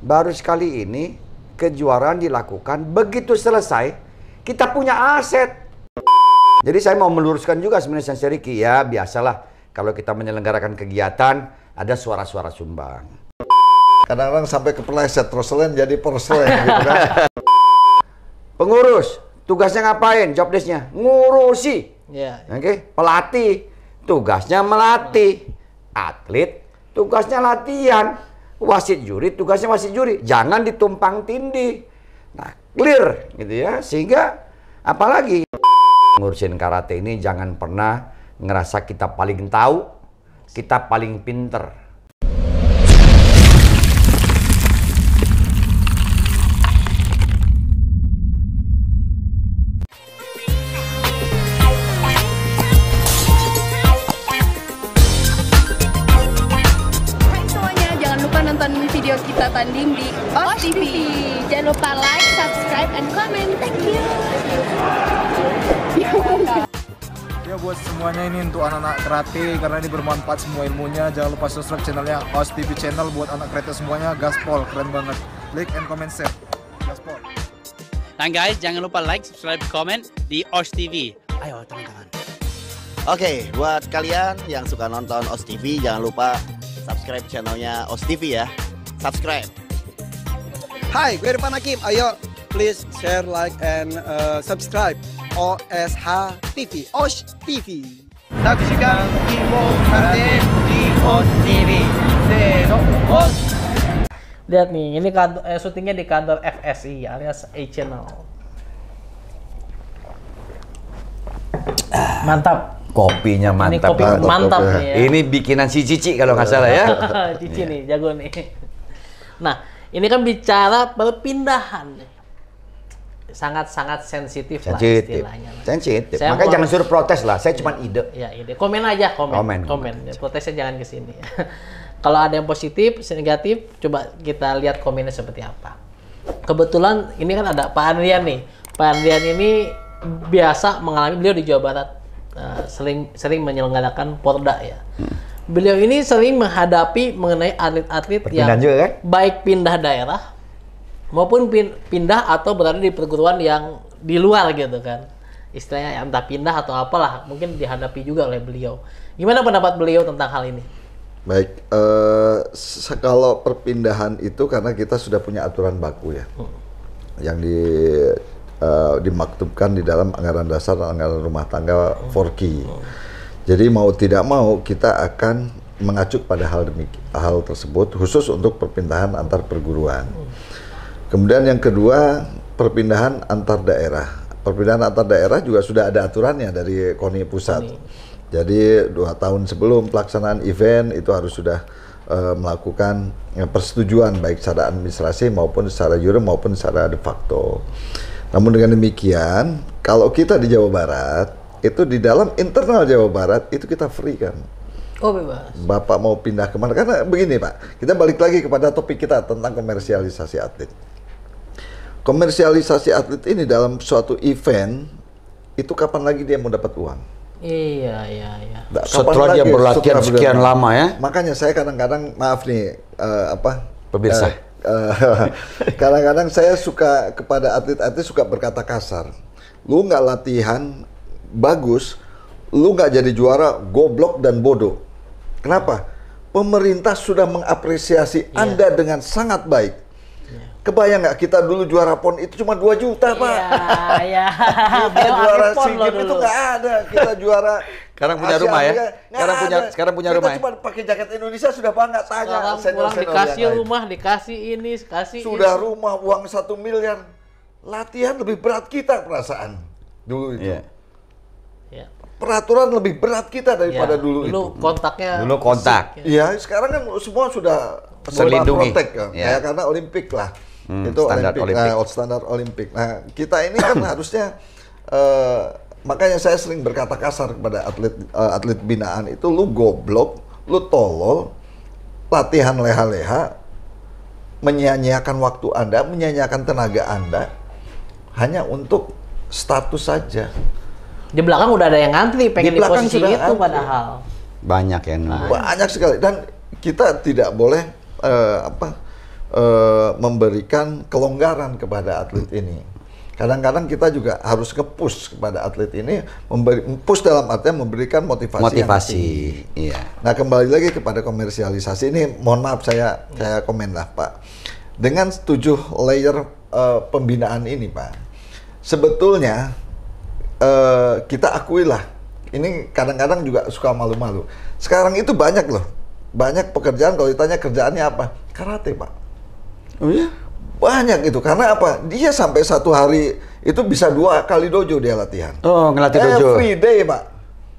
baru sekali ini kejuaraan dilakukan, begitu selesai kita punya aset. Jadi saya mau meluruskan juga sebenarnya Sensei Ricky, ya biasalah kalau kita menyelenggarakan kegiatan ada suara-suara sumbang. Kadang-kadang sampai kepleset Roselen jadi porselen gitu kan. Pengurus tugasnya ngapain? Job desk-nya ngurusi. Oke. Pelatih tugasnya melatih. Atlet tugasnya latihan. Wasit juri tugasnya wasit juri. Jangan ditumpang tindih. Nah, clear gitu ya. Sehingga apalagi ngurusin karate ini jangan pernah ngerasa kita paling tahu, kita paling pinter. Nonton video kita tanding di OS TV. Jangan lupa like, subscribe, and comment. Thank you. Ya buat semuanya ini untuk anak-anak karate karena ini bermanfaat semua ilmunya. Jangan lupa subscribe channelnya OS TV channel buat anak karate semuanya. Gaspol keren banget. Like and comment share. Gaspol. Dan guys jangan lupa like, subscribe, comment di OS TV. Ayo teman-teman. Oke, buat kalian yang suka nonton OS TV jangan lupa subscribe channelnya OS TV ya. Subscribe. Hai, gue Irfan Hakim. Ayo, please share, like, and subscribe OSH TV. OS TV. Saksikan info karate di OS TV. Seno OS. Lihat nih, ini kantor, syutingnya di kantor FSI alias A Channel. Mantap. Kopinya mantap. Ini kopi mantap nih ya. Ini bikinan si Cici kalau nggak salah ya. Cici nih, jago nih. Nah, ini kan bicara perpindahan. Sangat-sangat sensitif lah istilahnya. Sensitif. Makanya jangan suruh protes lah. Saya cuma ide. Ya, ide. Komen aja, komen. Ya, protesnya jangan ke sini. Kalau ada yang positif, negatif, coba kita lihat komennya seperti apa. Kebetulan ini kan ada Pak Andrian nih. Pak Andrian ini biasa mengalami, beliau di Jawa Barat sering menyelenggarakan Porda ya. Beliau ini sering menghadapi mengenai atlet-atlet yang juga, kan? baik pindah daerah maupun pindah atau berada di perguruan yang di luar gitu kan. Istilahnya entah pindah atau apalah, mungkin dihadapi juga oleh beliau. Gimana pendapat beliau tentang hal ini? Baik, kalau perpindahan itu karena kita sudah punya aturan baku ya, yang dimaktubkan di dalam anggaran dasar dan anggaran rumah tangga Forki. Jadi mau tidak mau kita akan mengacu pada hal tersebut khusus untuk perpindahan antar perguruan. Kemudian yang kedua, perpindahan antar daerah. Perpindahan antar daerah juga sudah ada aturannya dari KONI pusat. Jadi 2 tahun sebelum pelaksanaan event itu harus sudah melakukan persetujuan baik secara administrasi maupun secara juri maupun secara de facto. Namun dengan demikian, kalau kita di Jawa Barat, itu di dalam internal Jawa Barat, itu kita free kan. Oh bebas. Bapak mau pindah kemana? Karena begini Pak, kita balik lagi kepada topik kita tentang komersialisasi atlet. Komersialisasi atlet ini dalam suatu event, itu kapan lagi dia mau dapat uang? Iya. Nah, setelah dia berlatihan sekian lama ya. Makanya saya kadang-kadang, maaf nih, pemirsa. Kadang-kadang saya suka kepada atlet-atlet suka berkata kasar. Lu nggak latihan bagus, lu nggak jadi juara, goblok dan bodoh. Kenapa? Pemerintah sudah mengapresiasi Anda dengan sangat baik. Kebayang nggak kita dulu juara PON itu cuma 2 juta Pak? Iya. Kita juara SEA Games itu nggak ada. Kita juara. Sekarang punya rumah ya? Sekarang punya rumah. Kita cuma pakai jaket Indonesia sudah bangga. Tanya sekarang dikasih rumah, dikasih ini, dikasih sudah ini. Rumah uang 1 miliar. Latihan lebih berat kita perasaan dulu itu. Yeah. Peraturan lebih berat kita daripada dulu itu. Kontaknya. Dulu kontak. Iya, sekarang kan semua sudah terlindungi. Ya, karena Olimpik lah. Itu standar Olimpik. Standar Olimpik. Nah, kita ini kan harusnya makanya saya sering berkata kasar kepada atlet binaan itu, lu goblok, lu tolol, latihan leha-leha, menyia-nyiakan waktu Anda, menyia-nyiakan tenaga Anda hanya untuk status saja. Di belakang udah ada yang ngantri pengen di posisi itu padahal. Banyak yang banyak sekali, dan kita tidak boleh memberikan kelonggaran kepada atlet ini. Kadang-kadang kita juga harus nge-push kepada atlet ini, push dalam artian memberikan motivasi. Yang tinggi. Iya. Nah, kembali lagi kepada komersialisasi ini, mohon maaf saya komen lah Pak. Dengan 7 layer pembinaan ini Pak, sebetulnya kita akui lah, ini kadang-kadang juga suka malu-malu. Sekarang itu banyak loh, banyak pekerjaan kalau ditanya kerjaannya apa? Karate Pak. Oh iya? Banyak itu, karena apa? Dia sampai 1 hari itu bisa 2 kali dojo dia latihan. Oh, ngelatih dojo. Every day, Pak.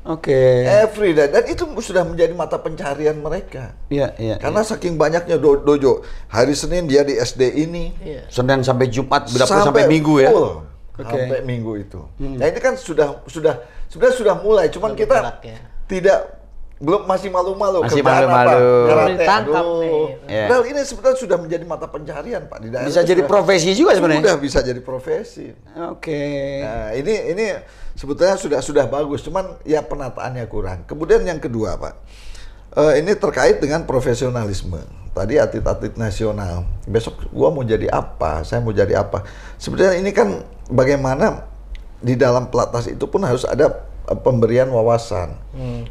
Oke. Every day. Dan itu sudah menjadi mata pencarian mereka. Iya, iya. Karena saking banyaknya dojo. Hari Senin dia di SD ini. Iya. Senin sampai Jumat, sampai Minggu ya. Full. Sampai Minggu itu. Nah, ini kan sudah mulai, cuman kita masih malu-malu. Masih kerjaan malu-malu. Karate. Yeah. Well, ini sebenarnya sudah menjadi mata pencarian Pak di daerah. Bisa jadi profesi juga sebenarnya. Sudah bisa jadi profesi. Oke. Nah, ini sebetulnya sudah bagus, cuman ya penataannya kurang. Kemudian yang kedua Pak, ini terkait dengan profesionalisme. Tadi atlet-atlet nasional, besok gua mau jadi apa? Saya mau jadi apa? Sebenarnya ini kan bagaimana di dalam pelatnas itu pun harus ada pemberian wawasan,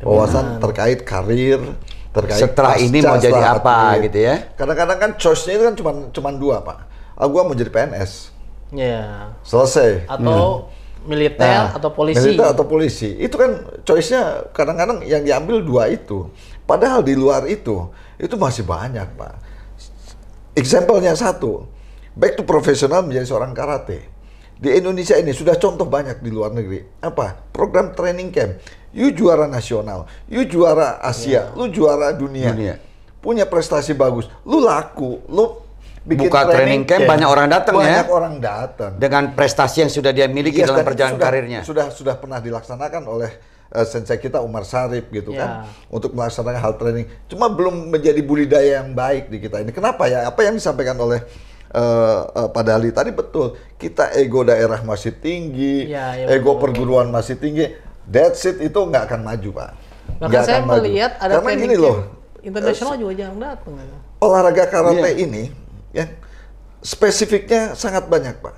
wawasan terkait karir, terkait setelah ini mau jadi apa gitu ya. Kadang-kadang kan choice-nya itu kan cuma 2 Pak. Gua mau jadi PNS. Iya. Selesai. Atau militer atau polisi. Militer atau polisi. Itu kan choice-nya kadang-kadang yang diambil 2 itu. Padahal di luar itu masih banyak Pak. Example-nya 1, back to profesional menjadi seorang karate. Di Indonesia ini sudah contoh banyak di luar negeri. Apa? Program training camp. You juara nasional, you juara Asia, lu juara dunia. Punya prestasi bagus, lu laku, lu bikin buka training camp banyak orang datang ya. Banyak orang datang. Dengan prestasi yang sudah dia miliki dalam perjalanan karirnya. Sudah pernah dilaksanakan oleh sensei kita Umar Sarip gitu kan, untuk melaksanakan hal training. Cuma belum menjadi budidaya yang baik di kita ini. Kenapa ya? Apa yang disampaikan oleh Pak Dali tadi betul, kita ego daerah masih tinggi, ego perguruan masih tinggi, that's it, itu nggak akan maju Pak. Bahkan saya melihat ada karena gini loh, internasional juga jarang datang. Olahraga karate ini, ya spesifiknya sangat banyak Pak.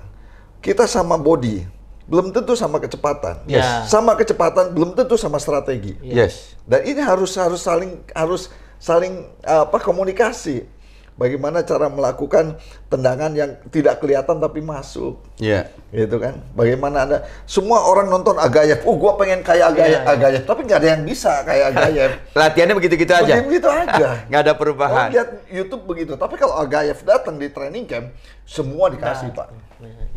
Kita sama body, belum tentu sama kecepatan. Sama kecepatan belum tentu sama strategi. Dan ini harus saling komunikasi. Bagaimana cara melakukan tendangan yang tidak kelihatan tapi masuk, gitu kan? Bagaimana Anda, semua orang nonton Agayev, gua pengen kayak Agayev, tapi nggak ada yang bisa kayak Agayev. Latihannya begitu-gitu aja. Begitu aja. Nggak ada perubahan. Lihat YouTube begitu, tapi kalau Agayev datang di training camp, semua dikasih Pak.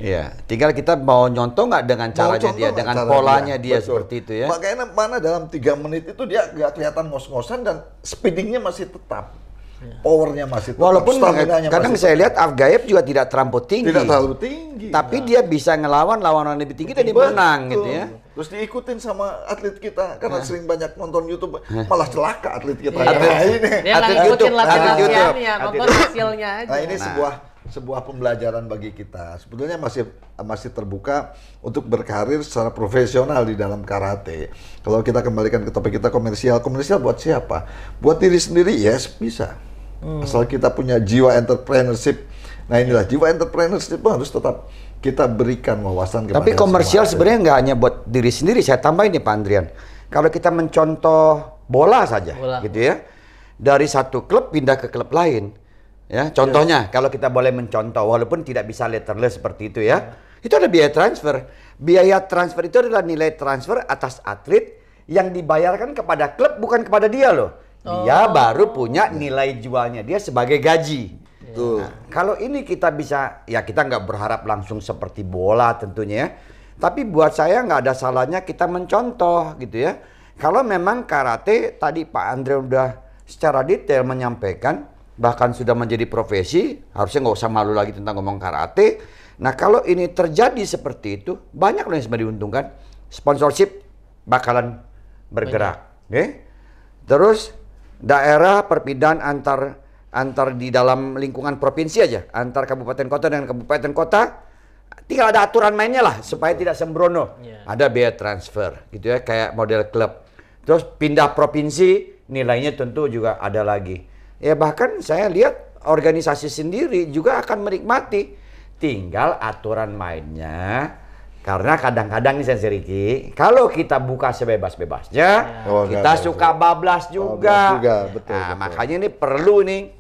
Iya, tinggal kita mau nyontoh nggak dengan caranya dia, dengan polanya dia seperti itu ya. Makanya mana dalam 3 menit itu dia nggak kelihatan ngos-ngosan dan speedingnya masih tetap. Powernya masih tetap. Walaupun kadang saya lihat Agayev juga tidak terlampau tinggi. Tidak terlalu tinggi. Tapi dia bisa ngelawan lawan lebih tinggi dan dia menang gitu ya. Terus diikutin sama atlet kita karena sering banyak nonton YouTube, malah celaka atlet kita. Dia nggak ngikutin latihan-latihannya, nonton hasilnya aja. Nah, ini sebuah pembelajaran bagi kita. Sebetulnya masih terbuka untuk berkarir secara profesional di dalam karate. Kalau kita kembalikan ke topik kita komersial buat siapa? Buat diri sendiri, yes, bisa. Asal kita punya jiwa entrepreneurship. Nah, inilah jiwa entrepreneurship itu harus tetap kita berikan wawasan kepada. Tapi komersial sebenarnya nggak hanya buat diri sendiri. Saya tambahin nih Pak Andrian. Kalau kita mencontoh bola saja, gitu ya, dari satu klub pindah ke klub lain. Ya, contohnya kalau kita boleh mencontoh, walaupun tidak bisa letterless seperti itu ya, itu ada biaya transfer. Biaya transfer itu adalah nilai transfer atas atlet yang dibayarkan kepada klub, bukan kepada dia loh. Dia baru punya nilai jualnya dia sebagai gaji. Nah, kalau ini kita bisa, ya kita nggak berharap langsung seperti bola tentunya ya. Tapi buat saya nggak ada salahnya kita mencontoh gitu ya. Kalau memang karate tadi Pak Andre udah secara detail menyampaikan, bahkan sudah menjadi profesi, harusnya nggak usah malu lagi tentang ngomong karate. Nah kalau ini terjadi seperti itu, banyak loh yang sebenarnya diuntungkan. Sponsorship bakalan bergerak. Terus daerah perpindahan antar di dalam lingkungan provinsi aja, antar kabupaten kota dengan kabupaten kota, tinggal ada aturan mainnya lah supaya tidak sembrono. Ada biaya transfer gitu ya, kayak model klub. Terus pindah provinsi, nilainya tentu juga ada lagi. Ya bahkan saya lihat organisasi sendiri juga akan menikmati. Tinggal aturan mainnya. Karena kadang-kadang nih Sensei Ricky, kalau kita buka sebebas-bebasnya, kita suka bablas juga. Betul. Makanya ini perlu nih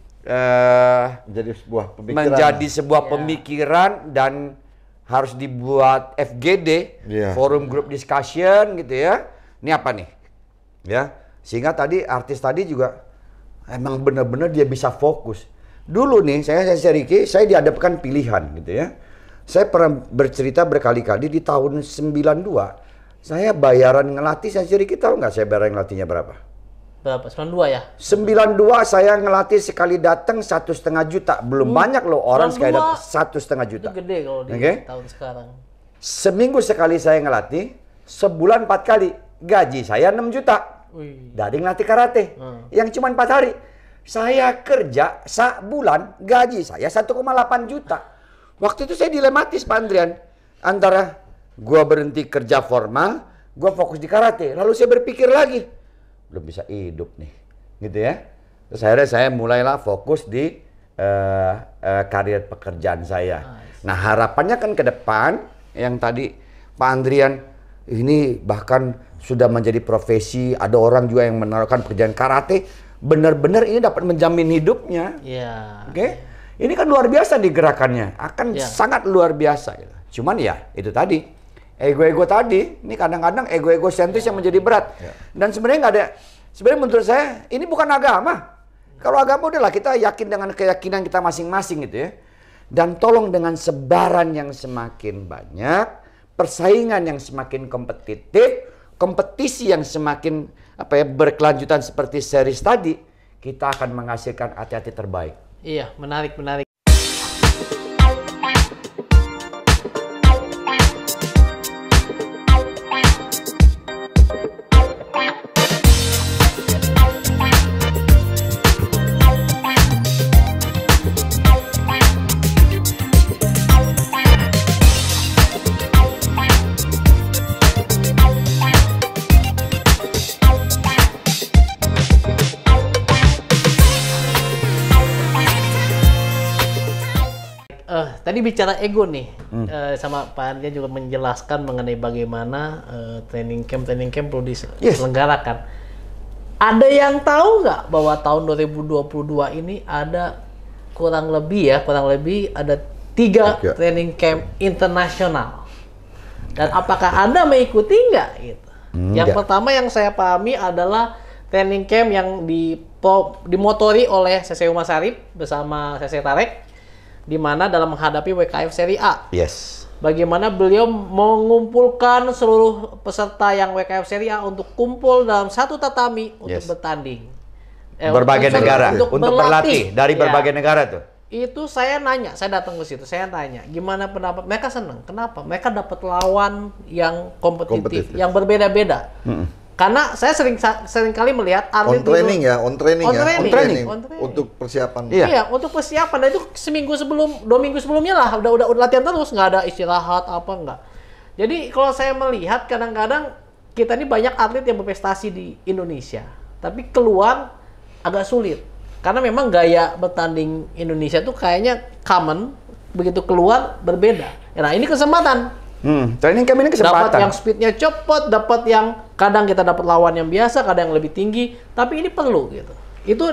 menjadi sebuah pemikiran dan harus dibuat FGD, forum group discussion gitu ya. Ini apa nih? Ya, sehingga tadi artis tadi juga emang benar-benar dia bisa fokus. Dulu nih saya Ricky, saya dihadapkan pilihan gitu ya. Saya pernah bercerita berkali-kali di tahun 92, saya bayaran ngelatih Sensei Ricky, tahu nggak saya bayaran ngelatihnya berapa? Berapa? 92 ya? 92 saya ngelatih sekali datang 1,5 juta. Belum banyak loh orang sekali datang 1,5 juta. Itu gede kalau di tahun sekarang. Seminggu sekali saya ngelatih, sebulan 4 kali. Gaji saya 6 juta. Dari ngelatih karate. Yang cuma 4 hari. Saya kerja sebulan, gaji saya 1,8 juta. Waktu itu saya dilematis Pak Andrian. Antara gua berhenti kerja formal, gua fokus di karate. Lalu saya berpikir lagi, belum bisa hidup nih, gitu ya. Terus akhirnya saya mulailah fokus di karir pekerjaan saya. Nah harapannya kan ke depan, yang tadi Pak Andrian, ini bahkan sudah menjadi profesi, ada orang juga yang menaruhkan pekerjaan karate, benar-benar ini dapat menjamin hidupnya. Oke? Ini kan luar biasa di gerakannya, akan sangat luar biasa. Gitu. Cuman ya itu tadi, ego-ego tadi, ini kadang-kadang ego-ego sentris yang menjadi berat. Dan sebenarnya nggak ada, sebenarnya menurut saya ini bukan agama. Kalau agama udahlah kita yakin dengan keyakinan kita masing-masing gitu ya. Dan tolong dengan sebaran yang semakin banyak, persaingan yang semakin kompetitif, kompetisi yang semakin berkelanjutan seperti series tadi, kita akan menghasilkan atlet-atlet terbaik. Iya, menarik. Tadi bicara ego nih, sama Pak Andrian juga menjelaskan mengenai bagaimana training camp perlu diselenggarakan. Ada yang tahu nggak bahwa tahun 2022 ini ada kurang lebih ada 3 training camp internasional. Dan apakah Anda mengikuti nggak? Gitu. Yang pertama yang saya pahami adalah training camp yang dimotori oleh Sensei Umar Syarif bersama Sensei Tarek, di mana dalam menghadapi WKF Seri A. Bagaimana beliau mengumpulkan seluruh peserta yang WKF Seri A untuk kumpul dalam satu tatami untuk bertanding. Berbagai negara, untuk berlatih dari berbagai negara tuh. Itu saya nanya, saya datang ke situ, saya tanya, gimana pendapat mereka? Senang. Kenapa? Mereka dapat lawan yang kompetitif. Yang berbeda-beda. Karena saya sering kali melihat atlet on training untuk persiapan. Iya, untuk persiapan. Dan itu seminggu sebelum, 2 minggu sebelumnya lah udah latihan terus, nggak ada istirahat enggak. Jadi kalau saya melihat kadang-kadang kita ini banyak atlet yang berprestasi di Indonesia, tapi keluar agak sulit. Karena memang gaya bertanding Indonesia tuh kayaknya common, begitu keluar berbeda. Nah, ini kesempatan. Training camp ini kesempatan. Dapat yang speednya cepat, dapat yang kadang kita dapat lawan yang biasa, kadang yang lebih tinggi, tapi ini perlu gitu. Itu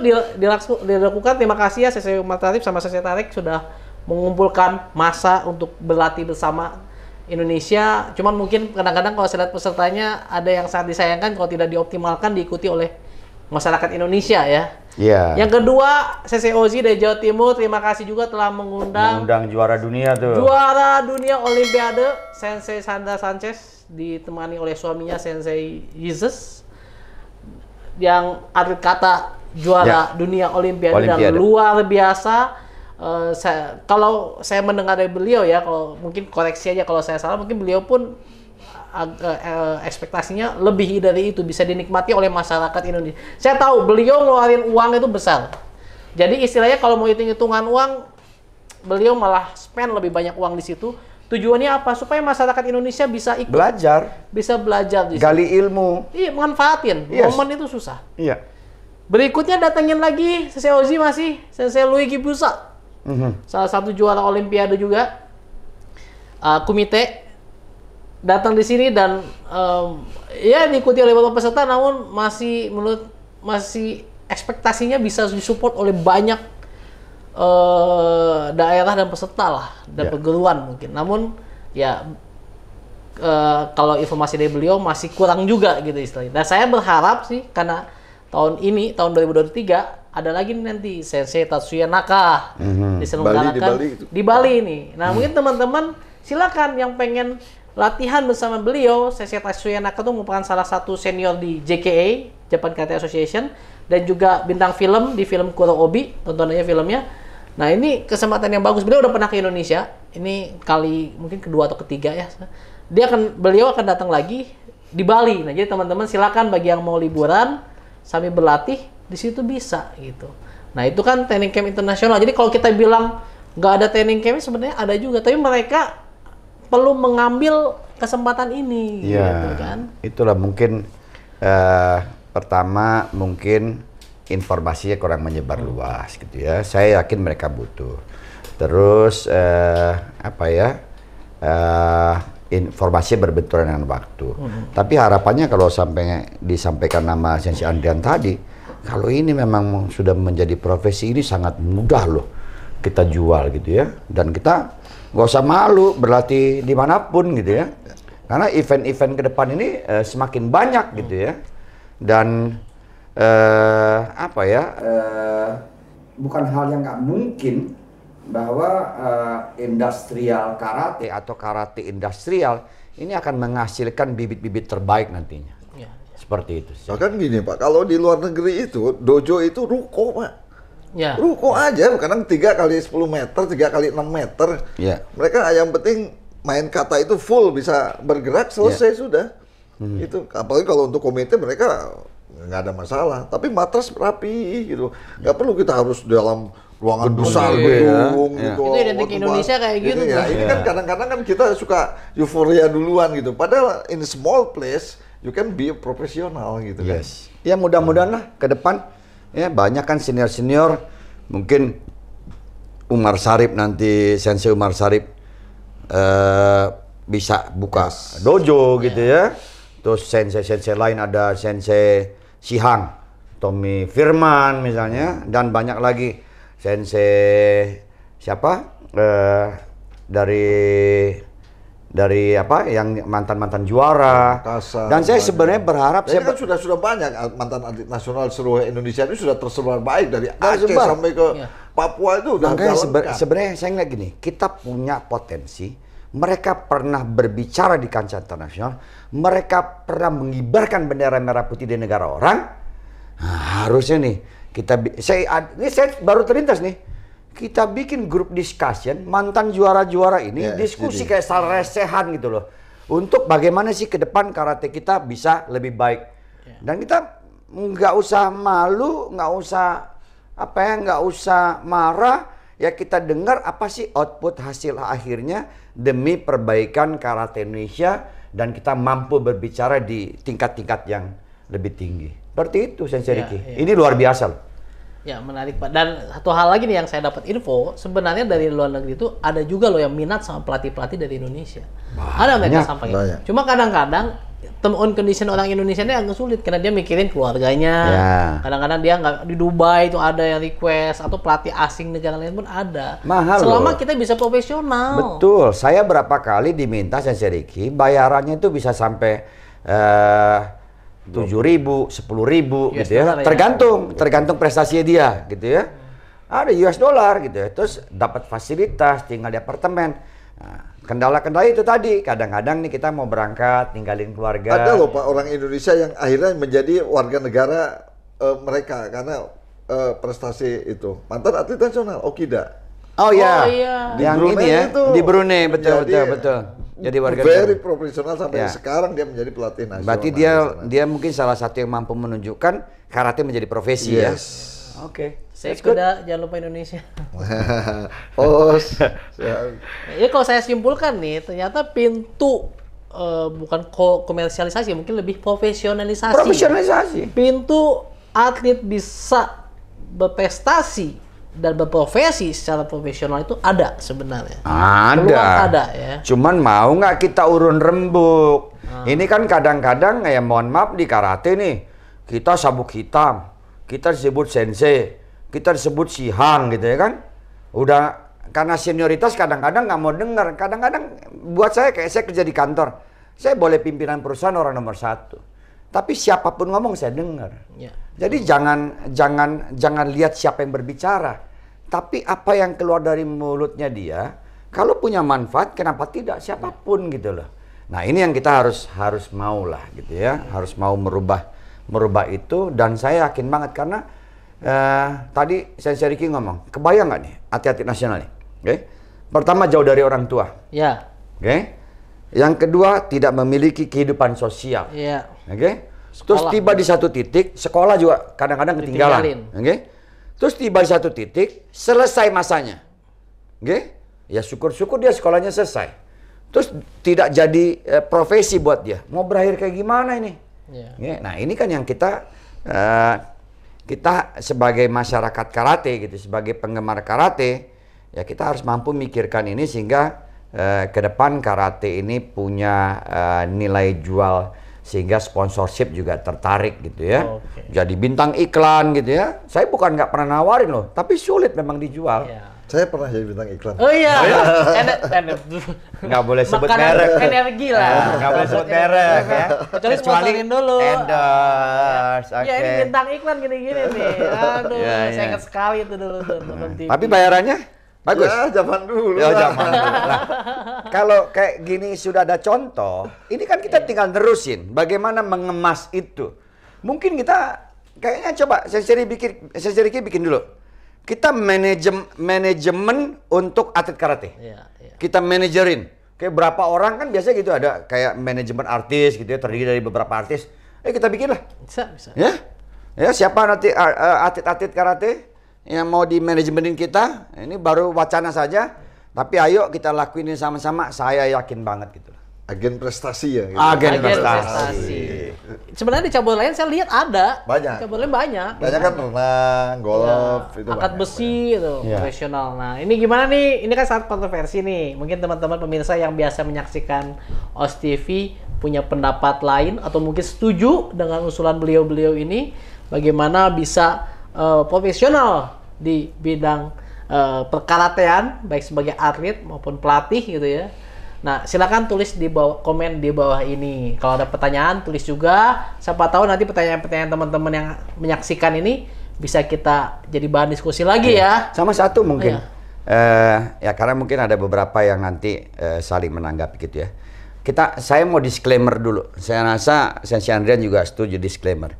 dilakukan. Terima kasih ya Sensei Umar Syarif sama Sensei Tarek sudah mengumpulkan masa untuk berlatih bersama Indonesia. Cuman mungkin kadang-kadang kalau saya lihat pesertanya ada yang sangat disayangkan kalau tidak dioptimalkan diikuti oleh masyarakat Indonesia ya. Yang kedua, Sensei Ozzy dari Jawa Timur, terima kasih juga telah mengundang juara dunia tuh. Juara dunia Olimpiade Sensei Sandra Sanchez ditemani oleh suaminya Sensei Jesus, yang atlet kata juara dunia Olimpiade dan luar biasa. Kalau saya mendengar dari beliau ya, kalau mungkin koreksi aja kalau saya salah, mungkin beliau pun ekspektasinya lebih dari itu, bisa dinikmati oleh masyarakat Indonesia. Saya tahu beliau ngeluarin uang itu besar. Jadi istilahnya kalau mau hitung-hitungan uang, beliau malah spend lebih banyak uang di situ. Tujuannya apa? Supaya masyarakat Indonesia bisa ikut belajar di situ. Gali ilmu. Iya, manfaatin. Momen itu susah. Iya. Berikutnya datengin lagi Sensei Ozzy masih, Sensei Luigi Busa. Salah satu juara Olimpiade juga. Kumite datang di sini dan ya diikuti oleh beberapa peserta, namun masih ekspektasinya bisa disupport oleh banyak daerah dan peserta lah dan perguruan mungkin. Namun ya kalau informasi dari beliau masih kurang juga gitu istilahnya. Dan saya berharap sih karena tahun 2023 ada lagi nanti Sensei Tatsuya Naka diselenggarakan di Bali nih. Nah mungkin teman-teman silakan yang pengen latihan bersama beliau. Sensei Tatsuya Naka itu merupakan salah satu senior di JKA, Japan Karate Association, dan juga bintang film di film Kuro Obi, tonton aja filmnya. Nah ini kesempatan yang bagus, beliau udah pernah ke Indonesia, ini kali mungkin kedua atau ketiga ya. Beliau akan datang lagi di Bali. Nah jadi teman-teman silakan bagi yang mau liburan sambil berlatih di situ bisa gitu. Nah itu kan training camp internasional. Jadi kalau kita bilang nggak ada training camp sebenarnya ada juga, tapi mereka perlu mengambil kesempatan ini gitu kan. Itulah mungkin pertama mungkin informasinya kurang menyebar luas gitu ya. Saya yakin mereka butuh. Terus informasi berbenturan dengan waktu. Tapi harapannya kalau sampai disampaikan nama Sensei Andrian tadi, kalau ini memang sudah menjadi profesi, ini sangat mudah loh kita jual gitu ya. Dan kita nggak usah malu berlatih dimanapun gitu ya. Karena event-event ke depan ini semakin banyak gitu ya. Dan bukan hal yang nggak mungkin bahwa industrial karate atau karate industrial ini akan menghasilkan bibit-bibit terbaik nantinya. Seperti itu sih. Bahkan gini Pak, kalau di luar negeri itu dojo itu ruko Pak. Ruko aja, kadang 3 kali 10 meter, 3 kali 6 meter. Mereka yang penting main kata itu full, bisa bergerak, selesai sudah. Itu apalagi kalau untuk komite mereka nggak ada masalah. Tapi matras rapi gitu, nggak perlu kita harus dalam ruangan besar gedung gitu. Itu identik Indonesia kayak gitu. Ini kan kadang-kadang kan kita suka euforia duluan gitu. Padahal in a small place you can be a professional gitu kan. Ya mudah-mudahan lah ke depan ya banyak kan senior-senior, mungkin Umar Sarip nanti, Sensei Umar Sarip bisa buka dojo gitu ya. Terus sensei-sensei lain ada Sensei Sihang, Tommy Firman misalnya, dan banyak lagi Sensei siapa dari yang mantan juara. Dan saya sebenarnya berharap kan sudah banyak mantan atlet nasional seluruh Indonesia itu sudah tersebar baik dari Aceh sampai ke Papua itu udah. Makanya sebenarnya saya ngeliat gini, kita punya potensi. Mereka pernah berbicara di kancah internasional, mereka pernah mengibarkan bendera merah putih di negara orang. Nah, harusnya nih saya baru terlintas nih, kita bikin grup discussion mantan juara-juara ini, diskusi kayak salah resehan gitu loh, untuk bagaimana sih ke depan karate kita bisa lebih baik. Dan kita nggak usah malu, nggak usah marah. Ya kita dengar apa sih output hasil akhirnya demi perbaikan karate Indonesia, dan kita mampu berbicara di tingkat-tingkat yang lebih tinggi. Seperti itu Sensei Riki. Ini luar biasa loh. Ya menarik Pak. Dan satu hal lagi nih yang saya dapat info, sebenarnya dari luar negeri itu ada juga loh yang minat sama pelatih-pelatih dari Indonesia. Ada mereka sampaikan. Cuma kadang-kadang term on condition orang Indonesia ini agak sulit karena dia mikirin keluarganya. Kadang-kadang dia nggak di Dubai itu ada yang request, atau pelatih asing negara lain pun ada. Mahal selama loh. Kita bisa profesional. Betul. Saya berapa kali diminta Sensei Riki, bayarannya itu bisa sampai 7.000, 10.000 gitu ya. Tergantung prestasinya dia gitu ya. Ada US dollar gitu ya. Terus dapat fasilitas, tinggal di apartemen. Nah, kendala-kendala itu tadi, kadang-kadang nih kita mau berangkat, ninggalin keluarga. Ada loh Pak orang Indonesia yang akhirnya menjadi warga negara mereka karena prestasi itu. Mantan atlet nasional, Okida. Oh iya, Di yang Brunei ini ya, itu di Brunei, betul. Jadi warga very profesional sampai sekarang dia menjadi pelatih nasional. Berarti dia mungkin salah satu yang mampu menunjukkan karate menjadi profesi ya. Oke. Saya kuda, jangan lupa Indonesia. Ya kalau saya simpulkan nih, ternyata pintu bukan komersialisasi, mungkin lebih profesionalisasi. Profesionalisasi. Pintu atlet bisa berprestasi dan berprofesi secara profesional itu ada sebenarnya. Ada ya. Cuman mau nggak kita urun rembuk. Ini kan kadang-kadang ya mohon maaf di karate nih, kita sabuk hitam, kita disebut sensei, kita disebut shihang gitu ya kan. Udah karena senioritas kadang-kadang nggak mau dengar. Kadang-kadang buat saya kayak saya kerja di kantor, saya boleh pimpinan perusahaan orang nomor 1. Tapi siapapun ngomong saya dengar. Ya. Jadi jangan lihat siapa yang berbicara, tapi apa yang keluar dari mulutnya dia. Kalau punya manfaat, kenapa tidak siapapun gitu loh. Nah ini yang kita harus mau lah gitu ya, harus mau merubah itu. Dan saya yakin banget karena tadi Sensei Ricky ngomong, kebayang nggak nih atlet nasional nih? Okay? Pertama jauh dari orang tua. Ya. Okay? Yang kedua tidak memiliki kehidupan sosial. Iya. Oke. Okay? Terus tiba di satu titik, sekolah juga kadang-kadang ketinggalan. Oke. Okay? Terus tiba di satu titik, selesai masanya. Oke. Okay? Ya syukur-syukur dia sekolahnya selesai. Terus tidak jadi profesi buat dia. Mau berakhir kayak gimana ini? Yeah. Okay? Nah, ini kan yang kita sebagai masyarakat karate gitu, sebagai penggemar karate, ya kita harus mampu mikirkan ini sehingga ke depan karate ini punya nilai jual sehingga sponsorship juga tertarik gitu ya. Jadi bintang iklan gitu ya. Saya bukan nggak pernah nawarin loh, tapi sulit memang dijual. Saya pernah jadi bintang iklan. Oh iya. Nggak boleh sebut makanan merek. Energi lah. Nggak boleh sebut merek ya. Kecuali sponsorin dulu. Endorse. Oke. Ya ini bintang iklan gini-gini nih. Aduh, saya ingat sekali itu dulu tuh nonton TV. Tapi bayarannya bagus. Ya, zaman dulu. Ya, zaman dulu. Nah, kalau kayak gini sudah ada contoh, ini kan kita tinggal terusin bagaimana mengemas itu. Mungkin kita kayaknya coba Sensei Ricky bikin dulu. Kita manajemen untuk atlet karate. Kita manajerin. Kayak berapa orang kan biasanya gitu ada kayak manajemen artis gitu ya, terdiri dari beberapa artis. Kita bikin lah. Bisa. Ya. Ya, siapa nanti atlet-atlet karate yang mau di manajemenin kita, ini baru wacana saja, tapi ayo kita lakuin ini sama-sama, saya yakin banget gitu. Agen prestasi ya? Gitu. Agen prestasi. Sebenarnya di cabur lain saya lihat ada. Banyak. Cabur lain banyak. Banyak kan renang, golf, itu angkat banyak, besi itu profesional. Nah ini gimana nih? Ini kan sangat kontroversi nih. Mungkin teman-teman pemirsa yang biasa menyaksikan OS TV punya pendapat lain atau mungkin setuju dengan usulan beliau-beliau ini. Bagaimana bisa profesional di bidang perkaratean baik sebagai atlet maupun pelatih gitu ya. Nah silakan tulis di bawah, komen di bawah ini. Kalau ada pertanyaan tulis juga. Siapa tahu nanti pertanyaan-pertanyaan teman-teman yang menyaksikan ini bisa kita jadi bahan diskusi lagi ya. Sama satu mungkin ya karena mungkin ada beberapa yang nanti saling menanggapi gitu ya. Saya mau disclaimer dulu. Saya rasa Sensei Andrian juga setuju disclaimer.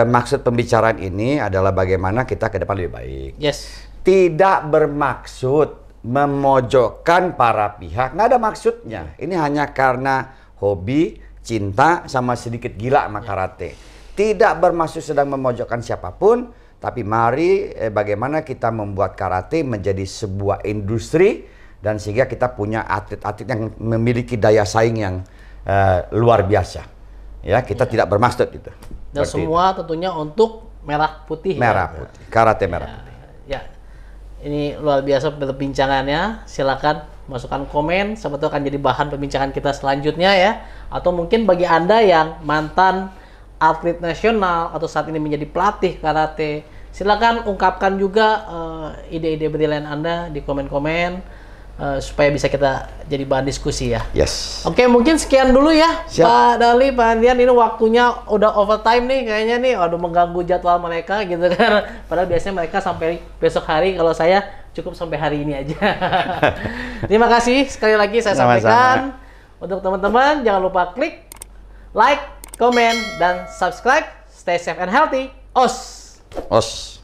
Maksud pembicaraan ini adalah bagaimana kita ke depan lebih baik. Yes. Tidak bermaksud memojokkan para pihak, nggak ada maksudnya. Ini hanya karena hobi, cinta, sama sedikit gila sama karate. Tidak bermaksud sedang memojokkan siapapun, tapi mari bagaimana kita membuat karate menjadi sebuah industri dan sehingga kita punya atlet-atlet yang memiliki daya saing yang luar biasa. Ya, kita tidak bermaksud itu. Dan semua tentunya untuk merah putih. Merah putih, karate merah putih. Ya, ini luar biasa perbincangannya. Silakan masukkan komen, siapa tahu akan jadi bahan perbincangan kita selanjutnya ya. Atau mungkin bagi Anda yang mantan atlet nasional atau saat ini menjadi pelatih karate, silakan ungkapkan juga ide-ide brilian Anda di komen-komen. Supaya bisa kita jadi bahan diskusi ya. Yes. Oke, mungkin sekian dulu ya. Siap. Pak Dali, Pak Andrian, ini waktunya udah overtime nih kayaknya nih. Waduh, mengganggu jadwal mereka gitu kan. Padahal biasanya mereka sampai besok hari, kalau saya cukup sampai hari ini aja. Terima kasih sekali lagi saya sampaikan. Untuk teman-teman jangan lupa klik like, comment, dan subscribe. Stay safe and healthy. OS.